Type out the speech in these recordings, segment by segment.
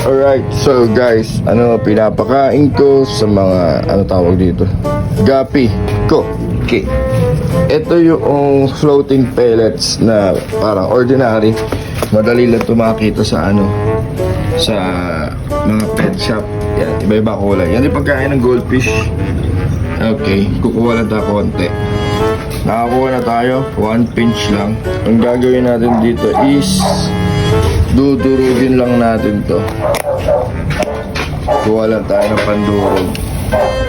Alright, so guys, pinapakain ko sa mga, tawag dito? Gapi ko. Okay. Ito yung floating pellets na parang ordinary. Madali lang ito makakita sa sa mga pet shop. Yan, iba-iba kulay. Yan yung pagkain ng goldfish. Okay, kukuha lang tayo konti. Nakakuha na tayo, 1 pinch lang. Ang gagawin natin dito is dudurugin lang natin to. Kuha lang tayo ng pandurog.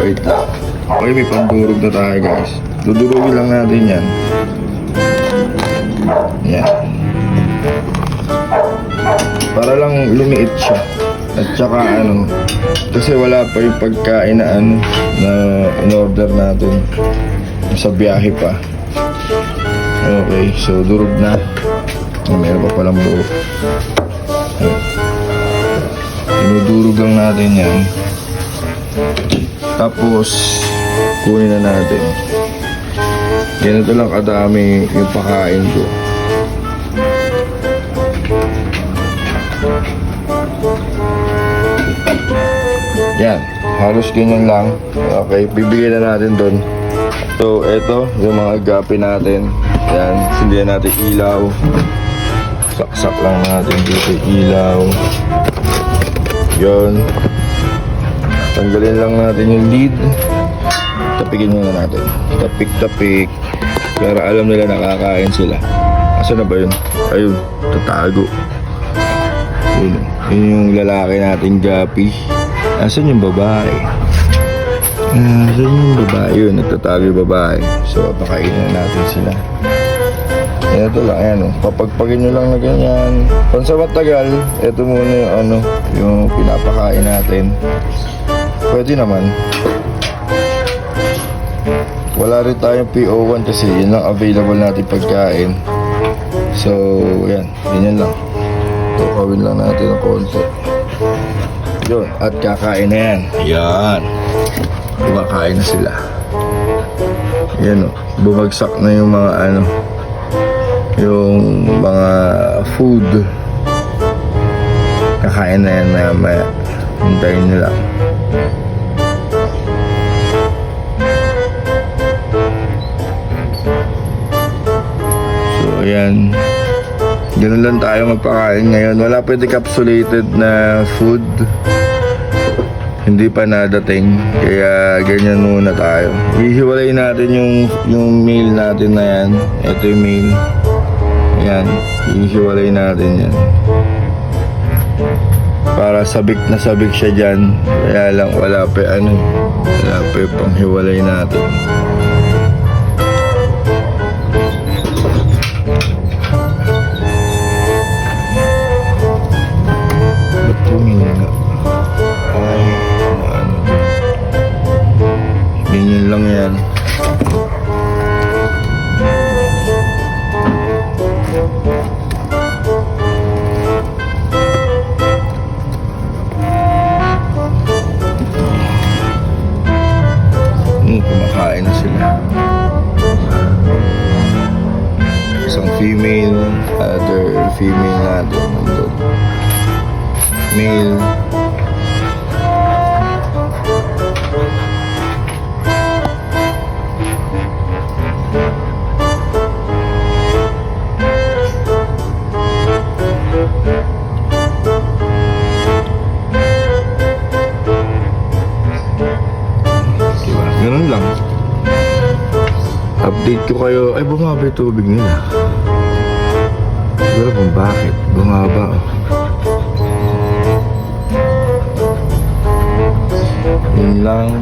Wait lang. Okay, may pandurog na tayo guys. Dudurugin lang natin yan. Yan. Para lang lumiit siya. At saka kasi wala pa yung pagkain na na in-order natin sa biyahe pa. Okay, so durog na. Meron pa palang buo. Dinudurog lang natin yan. Tapos kunin na natin. Ganito lang kadami yung pakain ko. Yan, halos ganyan lang. Okay, bibigyan na natin doon. So, eto yung mga gapi natin. Yan, sindihan natin ilaw. Saksak lang natin dito ilaw. Yun. Tanggalin lang natin yung lid. Tapikin muna natin. Tapik-tapik. Para alam nila nakakain sila. Asan na ba yun? Ayun, tatago. Yun, yun yung lalaki nating gapi. Asan yung babae? Asan yung babae? Yun, nagtatago yung babae. So, pakainin natin sila. Ito lang, ayan papagpagin nyo lang na ganyan. Pansamatagal, ito muna yung yung pinapakain natin. Pwede naman. Wala rin tayong PO1 kasi yun lang available natin pagkain. So, ayan, ganyan lang. Tukawin lang natin ng konti. Yun, at kakain na yan. Yan. Kumakain na sila. Yan bumagsak na yung mga yung mga food. Kakain na yan maya. Hintayin nila. So ayan, ganun lang tayo magpakain ngayon. Wala pwede capsulated na food. Hindi pa nadating, kaya ganyan muna tayo. Ihiwalay natin yung meal natin na yan. Ito yung meal. Yan, ihiwalay natin yan. Para sabik na sabik siya dyan. Kaya lang wala pa wala pa yung panghiwalay natin. Ba't tumina? Ganyan lang yan. Kumakain na sila. Isang female, other female natin nandun. Male. Ganun lang. Update ko kayo. Ay, bumaba yung tubig nila. Siguro kung bakit. Bumaba. Yun lang.